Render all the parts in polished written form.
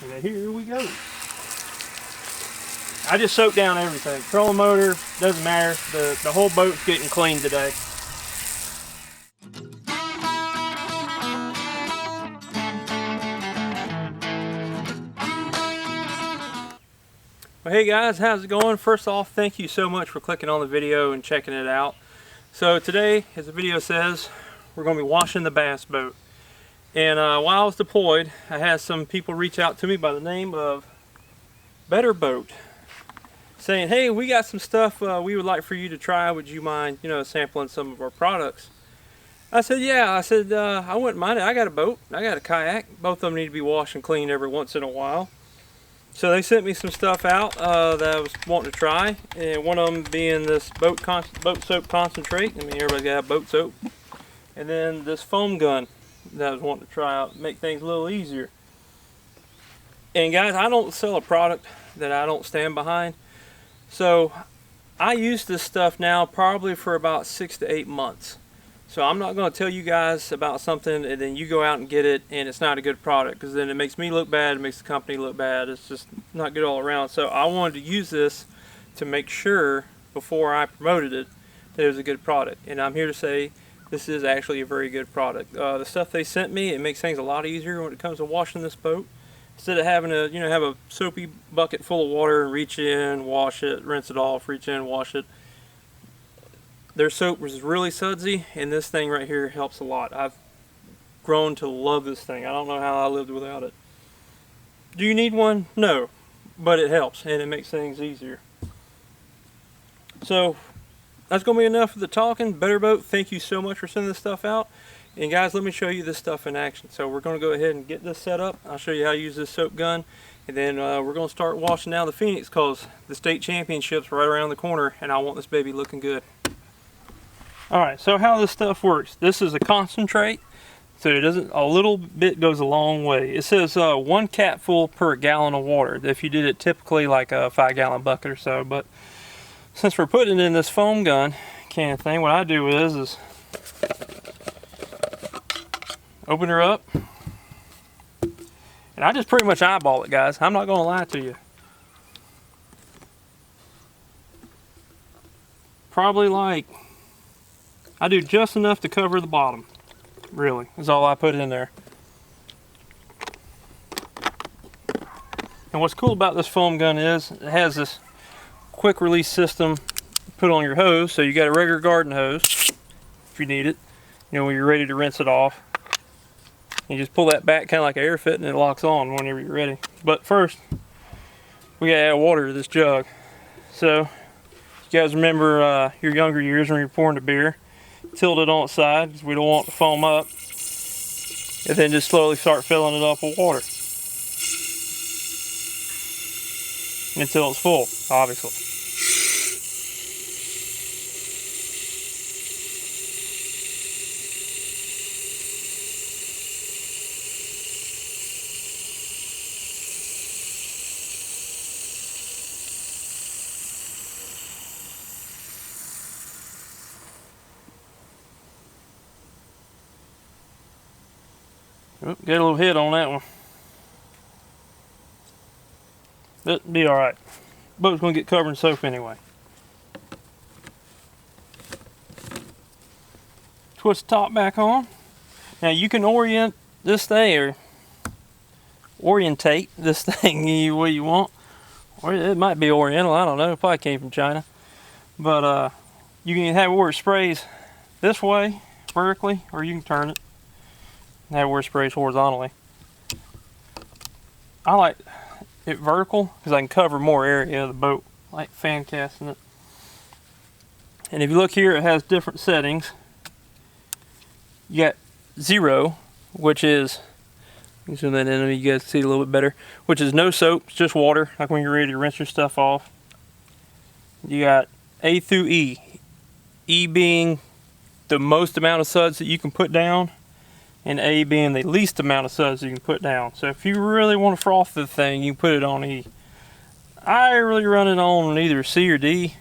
And then here we go. I just soaked down everything. Trolling motor, doesn't matter. The whole boat's getting cleaned today. Well, hey guys, how's it going? First off, thank you so much for clicking on the video and checking it out. So today, as the video says, we're going to be washing the bass boat. And while I was deployed, I had some people reach out to me by the name of Better Boat, saying, hey, we got some stuff we would like for you to try. Would you mind, sampling some of our products? I said, yeah. I said, I wouldn't mind it. I got a boat. I got a kayak. Both of them need to be washed and cleaned every once in a while. So they sent me some stuff out that I was wanting to try, and one of them being this boat soap concentrate. I mean, everybody's got boat soap. And then this foam gun that I was wanting to try out, make things a little easier. And guys, I don't sell a product that I don't stand behind. So I use this stuff now probably for about 6 to 8 months. So I'm not going to tell you guys about something and then you go out and get it and it's not a good product, because then it makes me look bad, it makes the company look bad. It's just not good all around. So I wanted to use this to make sure before I promoted it that it was a good product. And I'm here to say this is actually a very good product. The stuff they sent me, it makes things a lot easier when it comes to washing this boat. Instead of having to, have a soapy bucket full of water and reach in, wash it, rinse it off, reach in, wash it. Their soap was really sudsy, and this thing right here helps a lot. I've grown to love this thing. I don't know how I lived without it. Do you need one? No, but it helps and it makes things easier. So that's going to be enough of the talking. Better Boat, thank you so much for sending this stuff out. And guys, let me show you this stuff in action. So we're going to go ahead and get this set up. I'll show you how to use this soap gun. And then we're going to start washing down the Phoenix, because the state championship's right around the corner and I want this baby looking good. Alright, so how this stuff works. This is a concentrate, so it doesn't, a little bit goes a long way. It says 1 capful per gallon of water, if you did it typically like a 5-gallon bucket or so. But since we're putting it in this foam gun can thing, what I do is open her up, and I just pretty much eyeball it, guys. I'm not going to lie to you. Probably like, I do just enough to cover the bottom, really, is all I put in there. And what's cool about this foam gun is it has this quick release system put on your hose. So you got a regular garden hose if you need it, when you're ready to rinse it off. You just pull that back kind of like an air fit and it locks on whenever you're ready. But first, we gotta add water to this jug. So you guys remember your younger years when you're pouring the beer, tilt it on its side because we don't want to foam up, and then just slowly start filling it up with water until it's full, obviously. Oop, get a little hit on that one. That'll be alright. Boat's going to get covered in soap anyway. Twist the top back on. Now you can orient this thing, or orientate this thing any way you want. Or it might be oriental, I don't know. It probably came from China. But you can have where it sprays this way, vertically, or you can turn it. Have where it sprays horizontally. I like it vertical because I can cover more area of the boat, like fan casting it. And if you look here, it has different settings. You got 0, which is, you zoom that in, you guys see it a little bit better, which is no soap, it's just water, like when you're ready to rinse your stuff off. You got A through E. E being the most amount of suds that you can put down, and A being the least amount of suds you can put down. So if you really want to froth the thing, you can put it on E. I really run it on either C or D.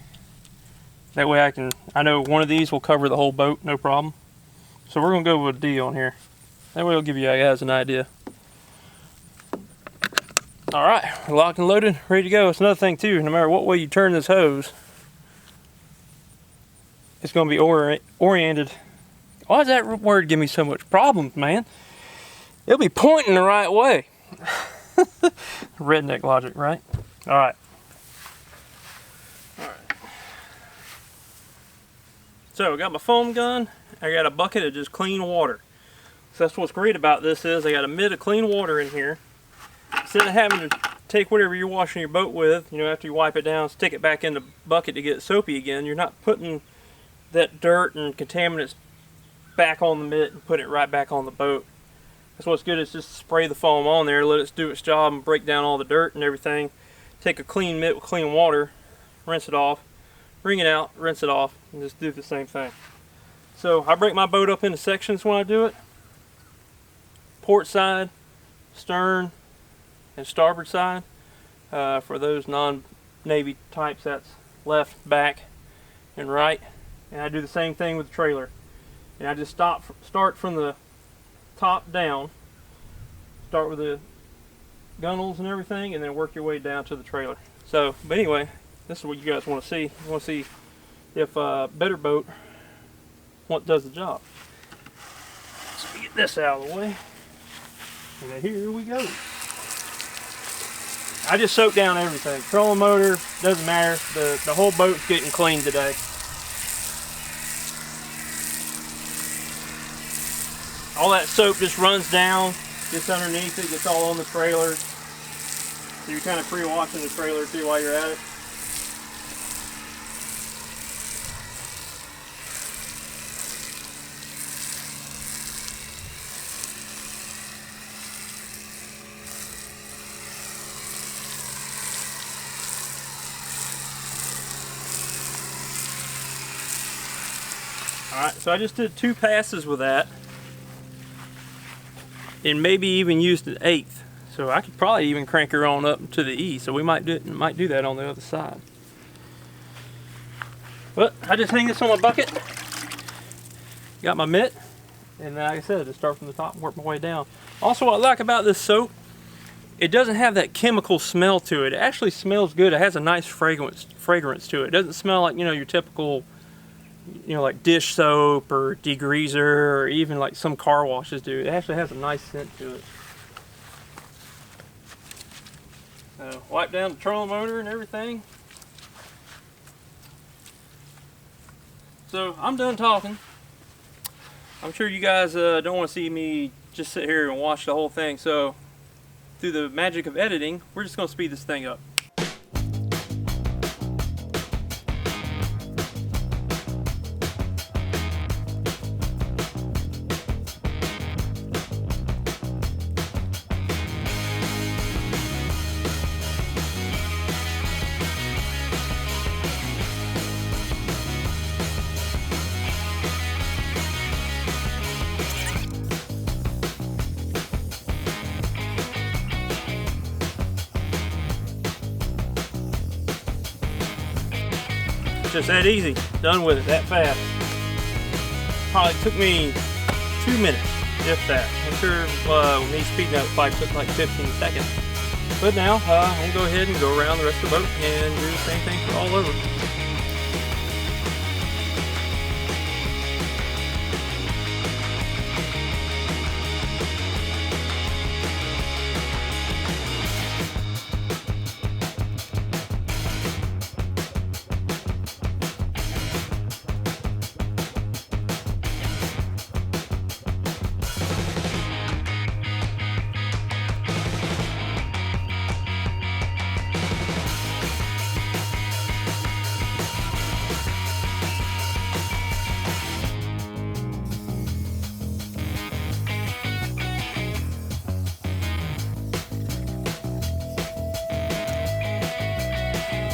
That way I know one of these will cover the whole boat, no problem. So we're gonna go with D on here. That way it'll give you guys an idea. All right, locked and loaded, ready to go. It's another thing too, no matter what way you turn this hose, it's gonna be oriented. Why does that word give me so much problems, man? It'll be pointing the right way. Redneck logic, right? All right. So I got my foam gun. I got a bucket of just clean water. So that's what's great about this is I got a mitt of clean water in here. Instead of having to take whatever you're washing your boat with, you know, after you wipe it down, stick it back in the bucket to get it soapy again, you're not putting that dirt and contaminants back on the mitt and put it right back on the boat. That's what's good is just spray the foam on there, let it do its job and break down all the dirt and everything. Take a clean mitt with clean water, rinse it off, wring it out, rinse it off, and just do the same thing. So I break my boat up into sections when I do it. Port side, stern, and starboard side. For those non-Navy types, that's left, back, and right. And I do the same thing with the trailer. And I just start from the top down. Start with the gunnels and everything, and then work your way down to the trailer. So, but anyway, this is what you guys want to see. You want to see if Better Boat does the job. So we get this out of the way. And then here we go. I just soak down everything. Trolling motor, doesn't matter. The whole boat's getting cleaned today. All that soap just runs down, gets underneath it, gets all on the trailer. So you're kind of pre-washing the trailer too while you're at it. Alright, so I just did 2 passes with that. And maybe even used an 1/8. So I could probably even crank her on up to the E. So we might do that on the other side. But I just hang this on my bucket. Got my mitt. And like I said, I just start from the top and work my way down. Also, what I like about this soap, it doesn't have that chemical smell to it. It actually smells good. It has a nice fragrance to it. It doesn't smell like, you know, your typical, you know, like dish soap or degreaser or even like some car washes do. It actually has a nice scent to it. Wipe down the trolling motor and everything. So I'm done talking. I'm sure you guys don't want to see me just sit here and watch the whole thing. So through the magic of editing, we're just going to speed this thing up. Just that easy, done with it that fast. Probably took me 2 minutes, if that. I'm sure me speeding up probably took like 15 seconds. But now I'm gonna go ahead and go around the rest of the boat and do the same thing for all over.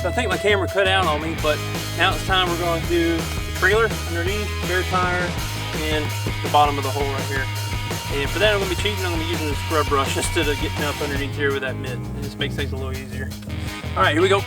So I think my camera cut out on me, but now it's time we're going to do the trailer underneath, spare tire, and the bottom of the hole right here. And for that I'm going to be cheating, I'm going to be using the scrub brush instead of getting up underneath here with that mitt. It just makes things a little easier. Alright, here we go.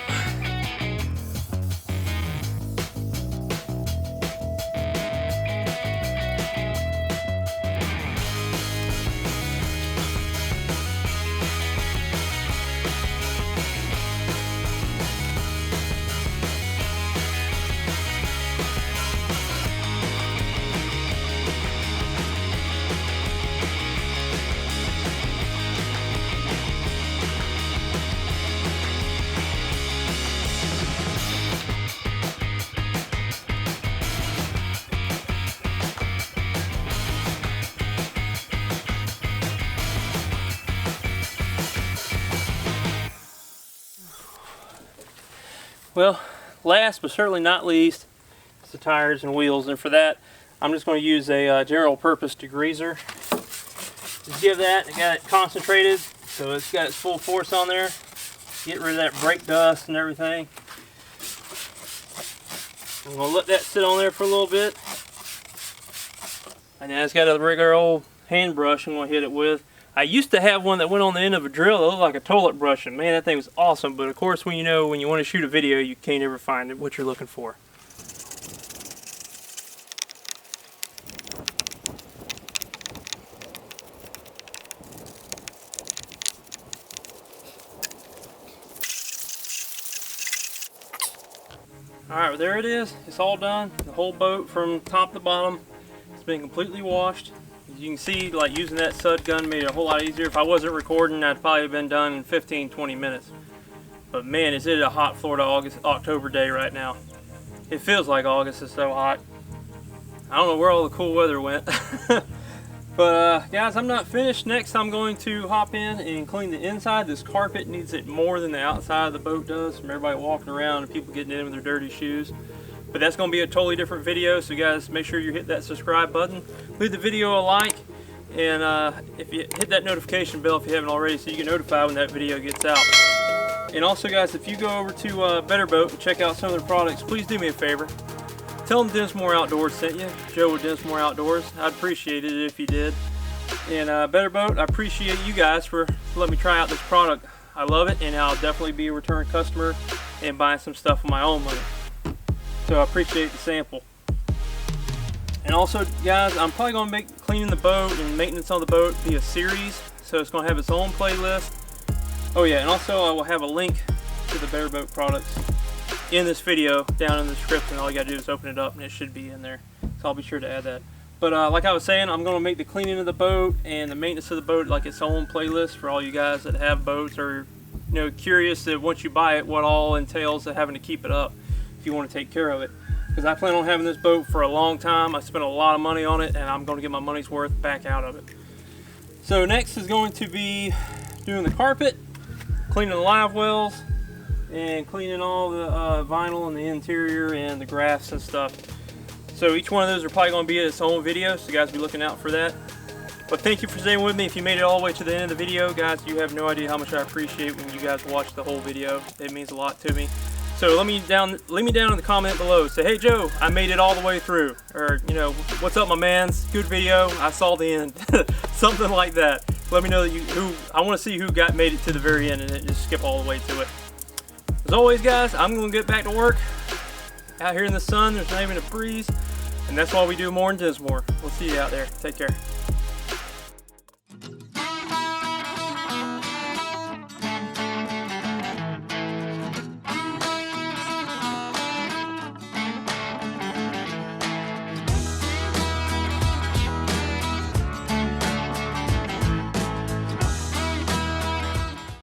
Well, last but certainly not least, it's the tires and wheels, and for that I'm just going to use a general purpose degreaser. Just give that, I got it concentrated so it's got its full force on there. Get rid of that brake dust and everything. I'm going to let that sit on there for a little bit. And then it's got a regular old hand brush I'm going to hit it with. I used to have one that went on the end of a drill that looked like a toilet brush, and man, that thing was awesome. But of course, when you want to shoot a video, you can't ever find what you're looking for. Alright, well, there it is. It's all done. The whole boat from top to bottom has been completely washed. As you can see, like, using that sud gun made it a whole lot easier. If I wasn't recording, I'd probably have been done in 15-20 minutes. But man, is it a hot Florida October day right now. It feels like August, is so hot. I don't know where all the cool weather went. But guys, I'm not finished. Next, I'm going to hop in and clean the inside. This carpet needs it more than the outside of the boat does, from everybody walking around and people getting in with their dirty shoes. But that's going to be a totally different video, so guys, make sure you hit that subscribe button. Leave the video a like, and if you hit that notification bell if you haven't already, so you get notified when that video gets out. And also guys, if you go over to Better Boat and check out some of their products, please do me a favor. Tell them Dinsmore Outdoors sent you, Joe with Dinsmore Outdoors. I'd appreciate it if you did. And Better Boat, I appreciate you guys for letting me try out this product. I love it, and I'll definitely be a return customer and buying some stuff with my own money. So I appreciate the sample. And also guys, I'm probably going to make cleaning the boat and maintenance on the boat be a series. So it's going to have its own playlist. Oh yeah, and also I will have a link to the Better Boat products in this video down in the description. All you gotta do is open it up and it should be in there. So I'll be sure to add that. But like I was saying, I'm gonna make the cleaning of the boat and the maintenance of the boat like its own playlist for all you guys that have boats, or curious that once you buy it, what all entails of having to keep it up if you want to take care of it. Because I plan on having this boat for a long time. I spent a lot of money on it, and I'm going to get my money's worth back out of it. So next is going to be doing the carpet, cleaning the live wells, and cleaning all the vinyl in the interior and the graphs and stuff. So each one of those are probably going to be its own video, so you guys be looking out for that. But thank you for staying with me. If you made it all the way to the end of the video, guys, you have no idea how much I appreciate when you guys watch the whole video. It means a lot to me. So leave me down in the comment below. Say, hey Joe, I made it all the way through. Or, what's up my mans? Good video, I saw the end. Something like that. Let me know that I want to see who made it to the very end and didn't just skip all the way to it. As always guys, I'm going to get back to work. Out here in the sun, there's not even a breeze. And that's why we do more in Dinsmore. We'll see you out there. Take care.